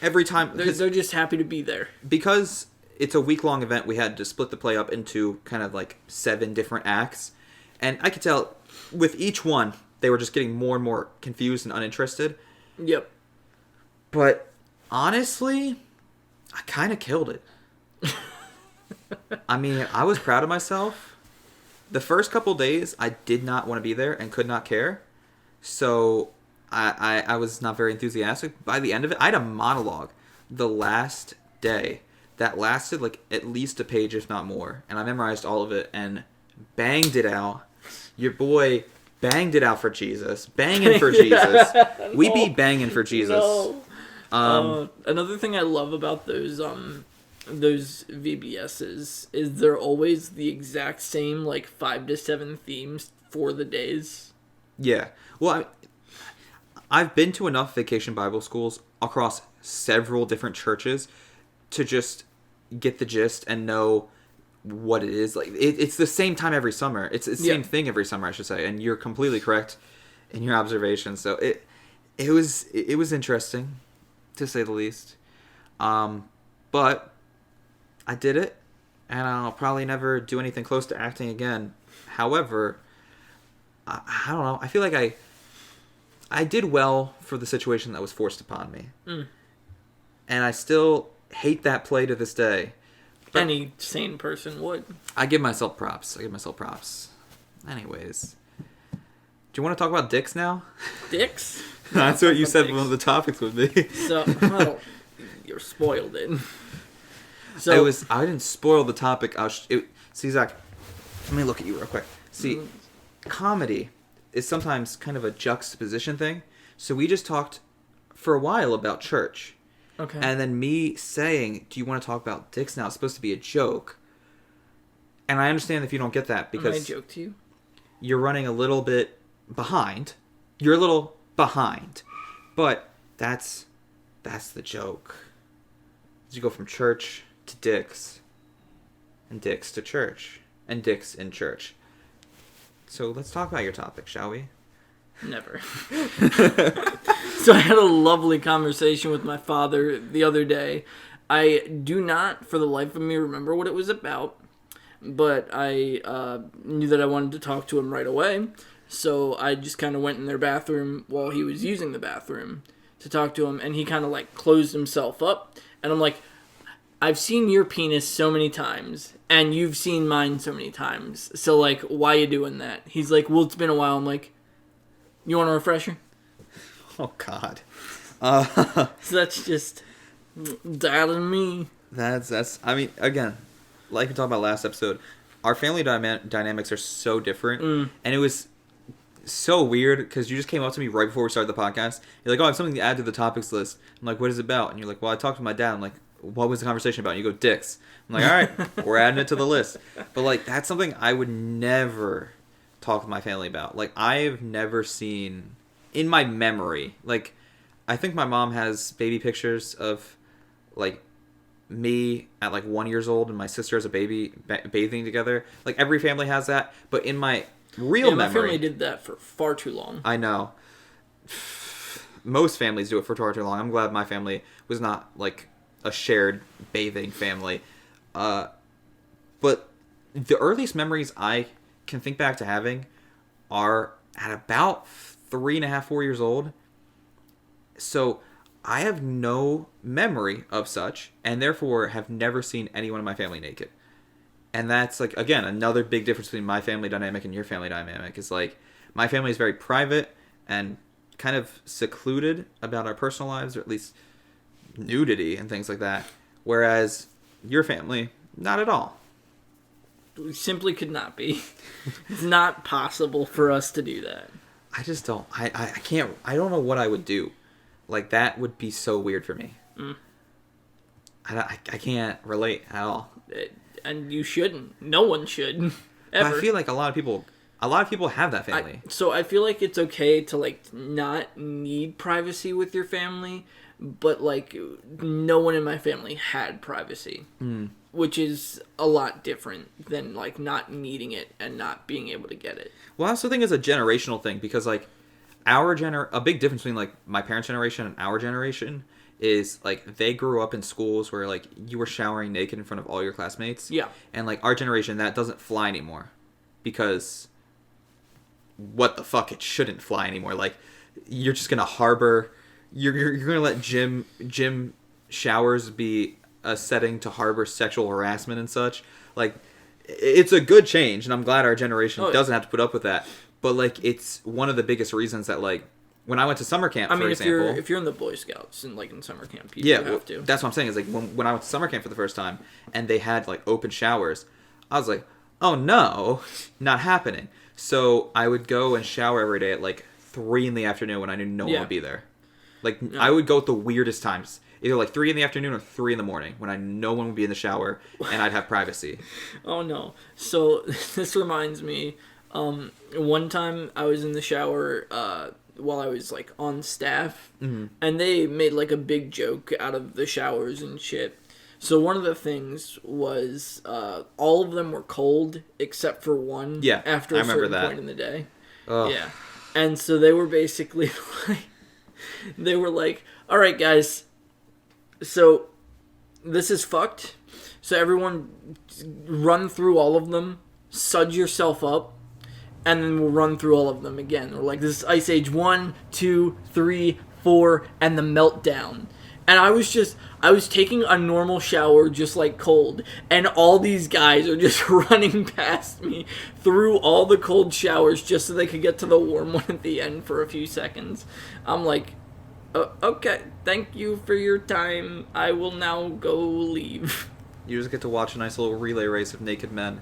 Every time. They're just happy to be there. Because it's a week-long event, we had to split the play up into kind of like 7 different acts. And I could tell with each one, they were just getting more and more confused and uninterested. Yep. But honestly, I kind of killed it. I mean, I was proud of myself. The first couple days, I did not want to be there and could not care. So I was not very enthusiastic. By the end of it, I had a monologue the last day that lasted like at least a page, if not more. And I memorized all of it and banged it out. Your boy banged it out for Jesus. Banging for Jesus. We be banging for Jesus. No. Another thing I love about those VBSs is they're always the exact same, like 5 to 7 themes for the days. Yeah. Well, I've been to enough Vacation Bible Schools across several different churches to just get the gist and know what it is. Like it's the same time every summer. It's the same thing every summer, I should say. And you're completely correct in your observation. So it was interesting, to say the least. But I did it, and I'll probably never do anything close to acting again. However, I don't know. I feel like I did well for the situation that was forced upon me. Mm. And I still hate that play to this day. But any sane person would. I give myself props. Anyways. Do you want to talk about dicks now? Dicks? That's what you said one of the topics would be. So, well, you're spoiled it. So I didn't spoil the topic. See, Zach, let me look at you real quick. See, comedy is sometimes kind of a juxtaposition thing. So we just talked for a while about church. Okay. And then me saying, do you want to talk about dicks now? It's supposed to be a joke. And I understand if you don't get that because... Am I a joke to you? You're running a little bit behind. You're a little behind. But that's the joke. You go from church to dicks. And dicks to church. And dicks in church. So let's talk about your topic, shall we? Never. So I had a lovely conversation with my father the other day. I do not, for the life of me, remember what it was about, but I knew that I wanted to talk to him right away, so I just kind of went in their bathroom while he was using the bathroom to talk to him, and he kind of like closed himself up, and I'm like, I've seen your penis so many times, and you've seen mine so many times, so like, why you doing that? He's like, well, it's been a while. I'm like, you want a refresher? Oh, God. So that's just that and me. That's. I mean, again, like we talked about last episode, our family dynamics are so different, and it was so weird because you just came up to me right before we started the podcast. You're like, "Oh, I have something to add to the topics list." I'm like, "What is it about?" And you're like, "Well, I talked to my dad." I'm like, "What was the conversation about?" And you go, "Dicks." I'm like, "All right, we're adding it to the list." But like, that's something I would never talk with my family about. Like, I've never seen in my memory, like, I think my mom has baby pictures of like me at like 1 year old and my sister as a baby bathing together. Like, every family has that, but in my real memory, my family did that for far too long. I know. Most families do it for far too long. I'm glad my family was not like a shared bathing family. But the earliest memories I can think back to having are at about 3.5, 4 years old. So I have no memory of such, and therefore have never seen anyone in my family naked. And that's, like, again, another big difference between my family dynamic and your family dynamic. Is like, my family is very private and kind of secluded about our personal lives, or at least nudity and things like that. Whereas your family, not at all. We simply could not be. It's not possible for us to do that. I just don't. I can't. I don't know what I would do. Like, that would be so weird for me. I can't relate at all. And you shouldn't. No one should. Ever. But I feel like a lot of people have that family. So I feel like it's okay to, like, not need privacy with your family, but, like, no one in my family had privacy. Which is a lot different than, like, not needing it and not being able to get it. Well, I also think it's a generational thing because, like, a big difference between, like, my parents' generation and our generation is, like, they grew up in schools where, like, you were showering naked in front of all your classmates. Yeah. And, like, our generation, that doesn't fly anymore. Because what the fuck, it shouldn't fly anymore. Like, you're just gonna harbor... You're gonna let gym showers be a setting to harbor sexual harassment and such. Like, it's a good change, and I'm glad our generation doesn't have to put up with that. But, like, it's one of the biggest reasons that, like, when I went to summer camp, for example... if you're in the Boy Scouts and, like, in summer camp, you have to. That's what I'm saying. Is like, when I went to summer camp for the first time, and they had, like, open showers, I was like, oh, no, not happening. So I would go and shower every day at, like, 3 in the afternoon when I knew no one would be there. Like, I would go at the weirdest times. Either, like, 3 in the afternoon or 3 in the morning when no one would be in the shower, and I'd have privacy. Oh, no. So, this reminds me, one time I was in the shower while I was, like, on staff, and they made, like, a big joke out of the showers and shit. So, one of the things was all of them were cold except for one after a certain point in the day. Ugh. Yeah. And so they were basically like... They were like, all right, guys, so this is fucked. So everyone run through all of them, sud yourself up, and then we'll run through all of them again. We're like, this is Ice Age 1, 2, 3, 4, and the meltdown. And I was taking a normal shower just like cold, and all these guys are just running past me through all the cold showers just so they could get to the warm one at the end for a few seconds. I'm like, okay, thank you for your time. I will now go leave. You just get to watch a nice little relay race of naked men.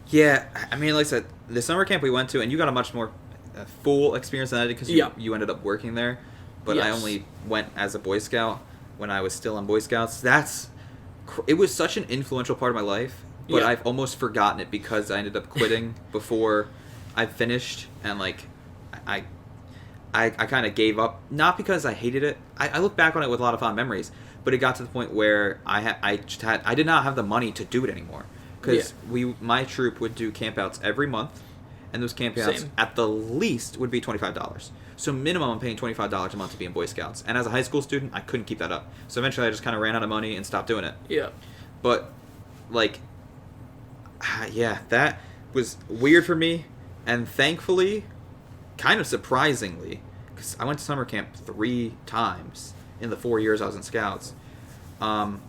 Yeah, I mean, like I said, the summer camp we went to, and you got a much more full experience than I did because you ended up working there. But I only went as a Boy Scout when I was still in Boy Scouts. It was such an influential part of my life, but I've almost forgotten it because I ended up quitting before I finished, and, like, I kind of gave up. Not because I hated it. I look back on it with a lot of fond memories, but it got to the point where I did not have the money to do it anymore because my troop would do campouts every month, and those campouts at the least would be $25. So minimum, I'm paying $25 a month to be in Boy Scouts. And as a high school student, I couldn't keep that up. So eventually I just kind of ran out of money and stopped doing it. Yeah. But, like, that was weird for me. And thankfully, kind of surprisingly, because I went to summer camp 3 times in the 4 years I was in Scouts. And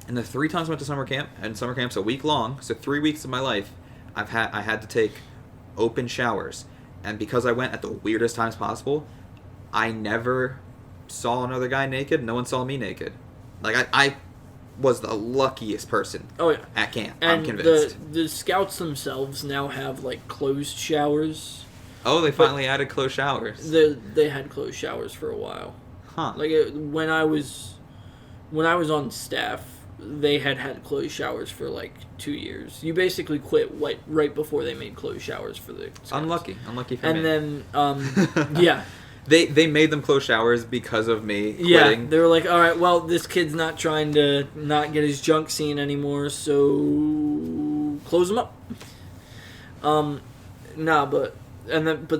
the 3 times I went to summer camp, and summer camp's a week long, so 3 weeks of my life, I had to take open showers. And because I went at the weirdest times possible, I never saw another guy naked. No one saw me naked. Like, I was the luckiest person at camp. And I'm convinced. The Scouts themselves now have, like, closed showers. Oh, they finally added closed showers. They had closed showers for a while. Huh. Like, when I was on staff, they had closed showers for, like, 2 years. You basically quit right before they made closed showers for the Scouts. Unlucky for me. And then, yeah. They made them close showers because of me quitting. Yeah, they were like, all right, well, this kid's not trying to not get his junk seen anymore, so close them up. But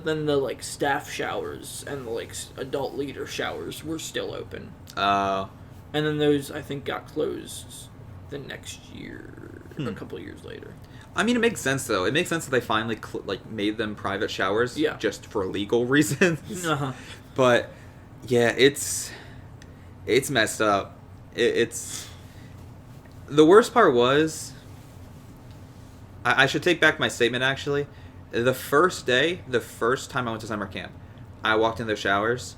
then the, like, staff showers and the, like, adult leader showers were still open. Oh. And then those, I think, got closed the next year, a couple of years later. I mean, it makes sense, though. It makes sense that they finally, made them private showers just for legal reasons. Uh-huh. But, yeah, it's messed up. It's... The worst part was... I should take back my statement, actually. The first time I went to summer camp, I walked in those showers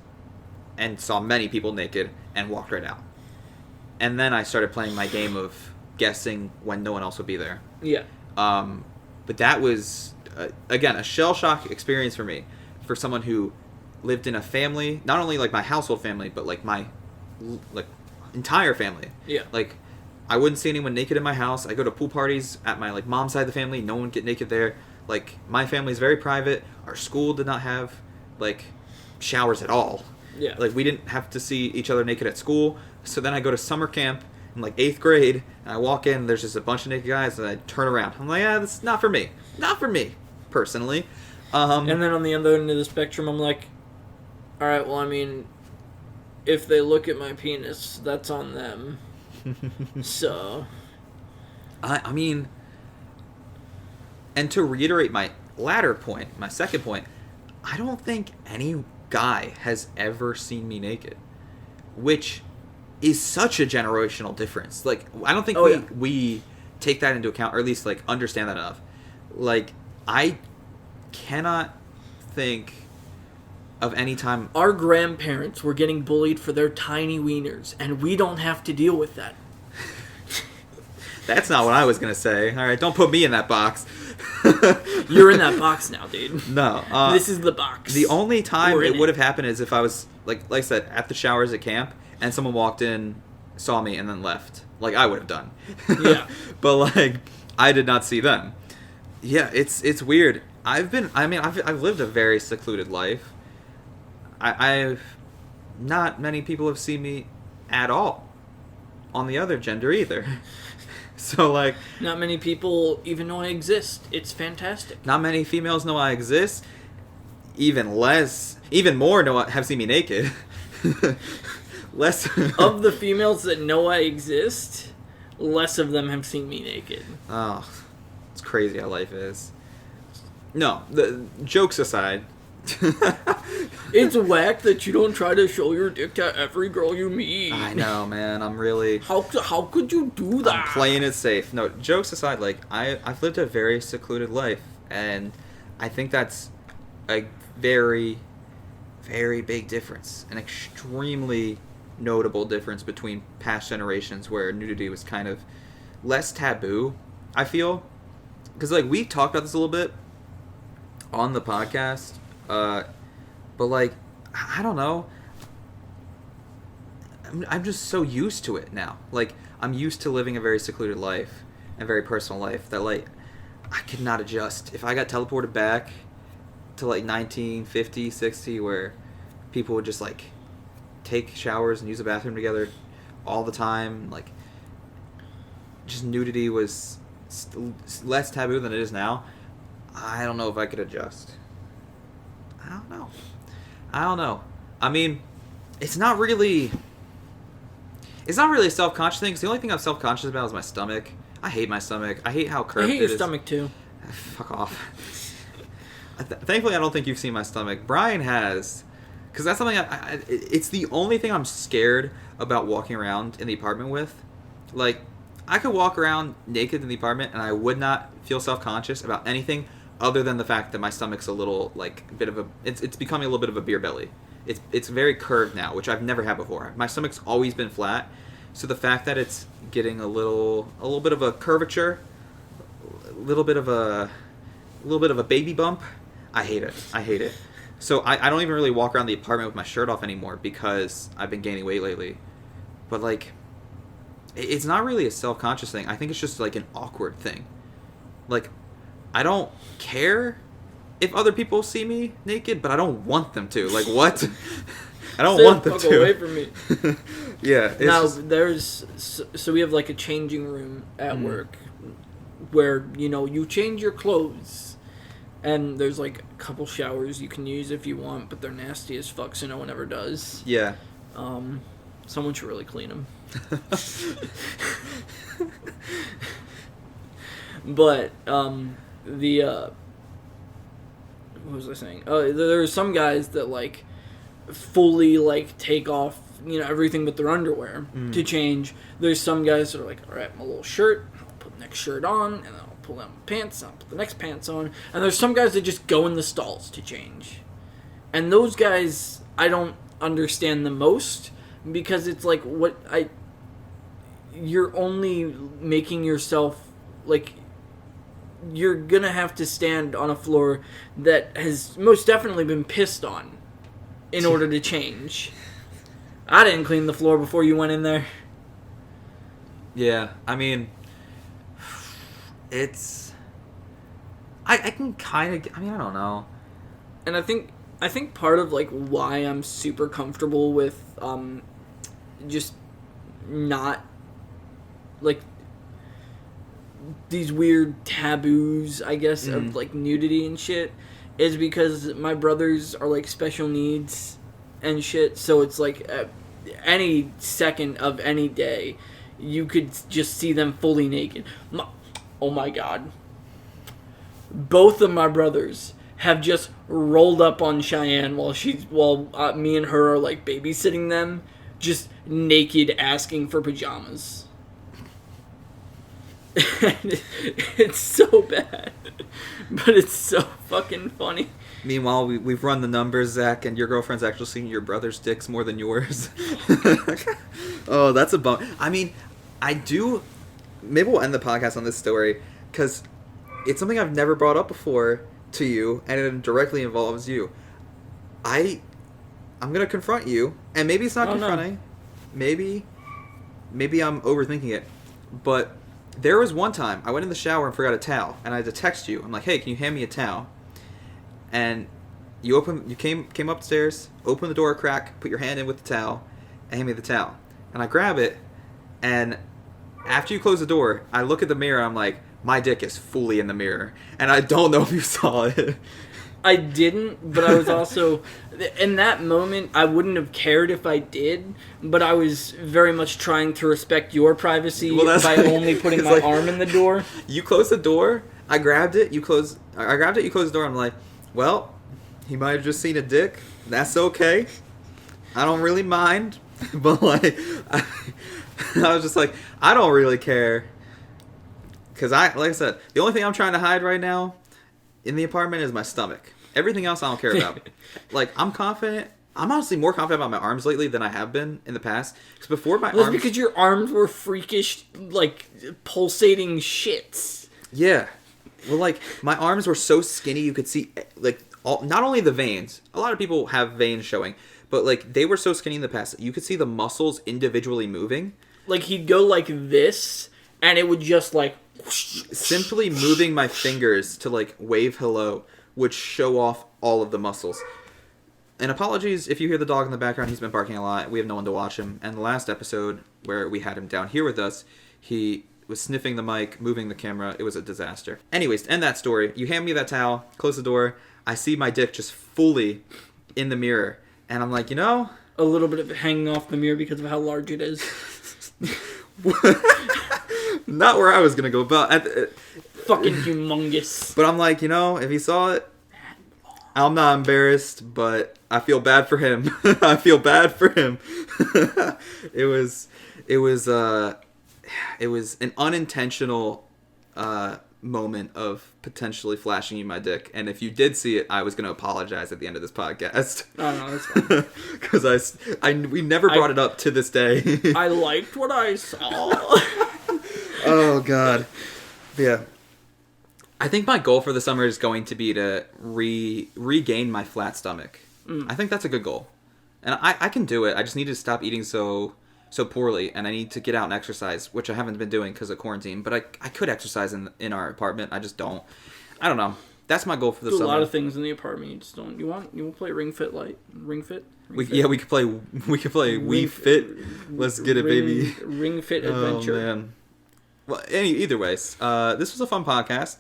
and saw many people naked and walked right out. And then I started playing my game of guessing when no one else would be there. Yeah. But that was, again, a shell shock experience for me. For someone who lived in a family, not only like my household family, but like my like entire family. Yeah. Like, I wouldn't see anyone naked in my house. I go to pool parties at my like mom's side of the family. No one would get naked there. Like, my family's very private. Our school did not have like showers at all. Yeah. Like, we didn't have to see each other naked at school. So then I go to summer camp in like 8th grade, and I walk in, and there's just a bunch of naked guys, and I turn around. I'm like, yeah, this is not for me. Not for me, personally. And then on the other end of the spectrum, I'm like, all right, well, I mean, if they look at my penis, that's on them. So. I mean, and to reiterate my latter point, my second point, I don't think any guy has ever seen me naked, which is such a generational difference. Like, I don't think we take that into account, or at least like understand that enough. Like, I cannot think of any time Our grandparents were getting bullied for their tiny wieners, and we don't have to deal with that. That's not what I was gonna say. All right, don't put me in that box. You're in that box now, dude. No, this is the box. The only time We're it in would it. have happened is if I was like I said, at the showers at camp, and someone walked in, saw me, and then left. Like, I would have done. Yeah. But like, I did not see them. Yeah, it's weird. I've lived a very secluded life. I've not many people have seen me at all on the other gender either. So like, Not many people even know I exist. It's fantastic. not many females know I exist. Even more have seen me naked. Less Of the females that know I exist, less of them have seen me naked. Oh, it's crazy how life is. No, the jokes aside. It's whack that you don't try to show your dick to every girl you meet. I know, man. I'm really. How could you do that? I'm playing it safe. No, jokes aside, like, I've lived a very secluded life, and I think that's a very, very big difference, an extremely notable difference between past generations where nudity was kind of less taboo, I feel. Because, like, we talked about this a little bit on the podcast, but, like, I don't know. I'm just so used to it now. Like, I'm used to living a very secluded life and very personal life that, like, I could not adjust. If I got teleported back to, like, 1950, 60, where people would just, like, take showers and use the bathroom together all the time, like, just nudity was less taboo than it is now, I don't know if I could adjust. I don't know. I mean, it's not really a self-conscious thing, 'cause the only thing I'm self-conscious about is my stomach. I hate my stomach. I hate how I curved hate it your is. stomach too. Fuck off. Thankfully, I don't think you've seen my stomach. Brian has, because that's something it's the only thing I'm scared about walking around in the apartment with. Like, I could walk around naked in the apartment and I would not feel self-conscious about anything other than the fact that my stomach's a little, like, it's becoming a little bit of a beer belly. It's very curved now, which I've never had before. My stomach's always been flat, so the fact that it's getting a little bit of a curvature, a little bit of a baby bump, I hate it. So I don't even really walk around the apartment with my shirt off anymore because I've been gaining weight lately. But, like, it's not really a self-conscious thing. I think it's just, like, an awkward thing. Like, I don't care if other people see me naked, but I don't want them to. Like, what? I don't want them Stay to. away from me. Yeah. It's Now, just, so we have, like, a changing room at work where, you know, you change your clothes. And there's, like, a couple showers you can use if you want, but they're nasty as fuck, so no one ever does. yeah. Someone should really clean them. But, what was I saying? There's some guys that, like, fully, like, take off, you know, everything but their underwear to change. There's some guys that are like, all right, my little shirt, I'll put the next shirt on, and then I'll pull down my pants, and I'll put the next pants on. And there's some guys that just go in the stalls to change. And those guys, I don't understand the most, because it's like, you're only making yourself, like, you're gonna have to stand on a floor that has most definitely been pissed on. in order to change. I didn't clean the floor before you went in there. Yeah, I mean, it's... I can kind of... I mean, I don't know. And I think part of, like, why I'm super comfortable with, just not, like, these weird taboos, I guess, of, like, nudity and shit, is because my brothers are, like, special needs and shit, so it's, like, any second of any day, you could just see them fully naked. Oh my god. Both of my brothers have just rolled up on Cheyenne while me and her are, like, babysitting them, just naked, asking for pajamas. It's so bad, but it's so fucking funny. Meanwhile, we've run the numbers, Zach, and your girlfriend's actually seeing your brother's dicks more than yours. Oh, that's a bum. I mean, I do... Maybe we'll end the podcast on this story, because it's something I've never brought up before to you, and it directly involves you. I'm going to confront you, and maybe it's not confronting. No. Maybe I'm overthinking it, but there was one time I went in the shower and forgot a towel, and I had to text you. I'm like, hey, can you hand me a towel? And you came upstairs, opened the door a crack, put your hand in with the towel, and hand me the towel. And I grab it, and after you close the door, I look at the mirror, I'm like, my dick is fully in the mirror. And I don't know if you saw it. I didn't, but I was also... In that moment, I wouldn't have cared if I did, but I was very much trying to respect your privacy by only putting my arm in the door. You closed the door, I grabbed it, you closed the door, I'm like, well, he might have just seen a dick. That's okay. I don't really mind. But, like, I was just like, I don't really care. Because like I said, the only thing I'm trying to hide right now in the apartment is my stomach. Everything else I don't care about. Like, I'm confident. I'm honestly more confident about my arms lately than I have been in the past. Because before my arms... because your arms were freakish, like, pulsating shits. Yeah. Well, like, my arms were so skinny you could see, like, not only the veins. A lot of people have veins showing. But, like, they were so skinny in the past that you could see the muscles individually moving. Like, he'd go like this, and it would just, like... Simply moving my fingers to, like, wave hello would show off all of the muscles. And apologies if you hear the dog in the background. He's been barking a lot. We have no one to watch him. And the last episode where we had him down here with us, he was sniffing the mic, moving the camera. It was a disaster. Anyways, to end that story, you hand me that towel, close the door. I see my dick just fully in the mirror. And I'm like, a little bit of it hanging off the mirror because of how large it is. Not where I was going to go, but... fucking humongous. But I'm like, if he saw it, I'm not embarrassed, but I feel bad for him. I feel bad for him. It was an unintentional moment of potentially flashing you my dick. And if you did see it, I was going to apologize at the end of this podcast. Oh, no, that's fine. Because we never brought it up to this day. I liked what I saw. Oh, God. Yeah. I think my goal for the summer is going to be to regain my flat stomach. I think that's a good goal. And I can do it. I just need to stop eating so poorly, and I need to get out and exercise, which I haven't been doing because of quarantine. But I could exercise in our apartment. I just don't. I don't know. That's my goal for the summer. Do a lot of things in the apartment. You just don't. You want to play Ring Fit Light? Ring Fit? We could play Wii Fit. Let's get it, baby. Ring Fit Adventure. Oh, man. Well, either ways, this was a fun podcast.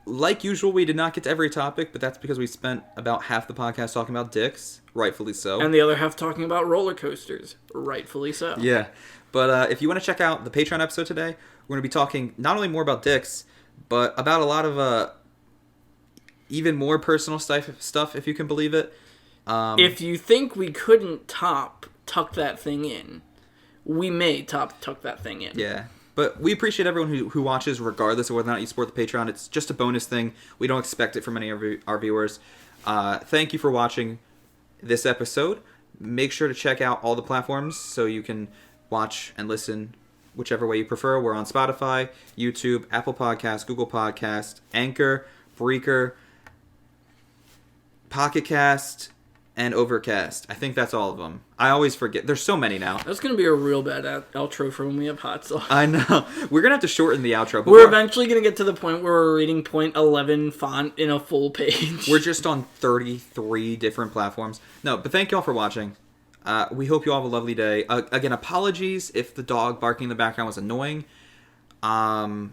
Like usual, we did not get to every topic, but that's because we spent about half the podcast talking about dicks, rightfully so. And the other half talking about roller coasters, rightfully so. Yeah. But if you want to check out the Patreon episode today, we're going to be talking not only more about dicks, but about a lot of even more personal stuff, if you can believe it. If you think we couldn't tuck that thing in, we may tuck that thing in. Yeah. But we appreciate everyone who watches, regardless of whether or not you support the Patreon. It's just a bonus thing. We don't expect it from any of our viewers. Thank you for watching this episode. Make sure to check out all the platforms so you can watch and listen whichever way you prefer. We're on Spotify, YouTube, Apple Podcasts, Google Podcasts, Anchor, Breaker, Pocket Cast, and Overcast. I think that's all of them. I always forget. There's so many now. That's going to be a real bad outro for when we have hot sauce. I know. We're going to have to shorten the outro. But We're eventually going to get to the point where we're reading .11 font in a full page. We're just on 33 different platforms. No, but thank y'all for watching. We hope you all have a lovely day. Again, apologies if the dog barking in the background was annoying. I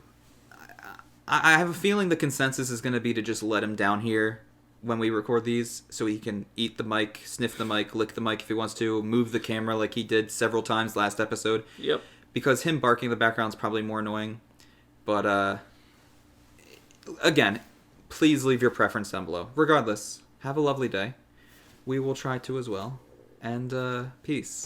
have a feeling the consensus is going to be to just let him down here when we record these, so he can eat the mic, sniff the mic, lick the mic if he wants to, move the camera like he did several times last episode. Yep. Because him barking in the background is probably more annoying. But, again, please leave your preference down below. Regardless, have a lovely day. We will try to as well. And, peace.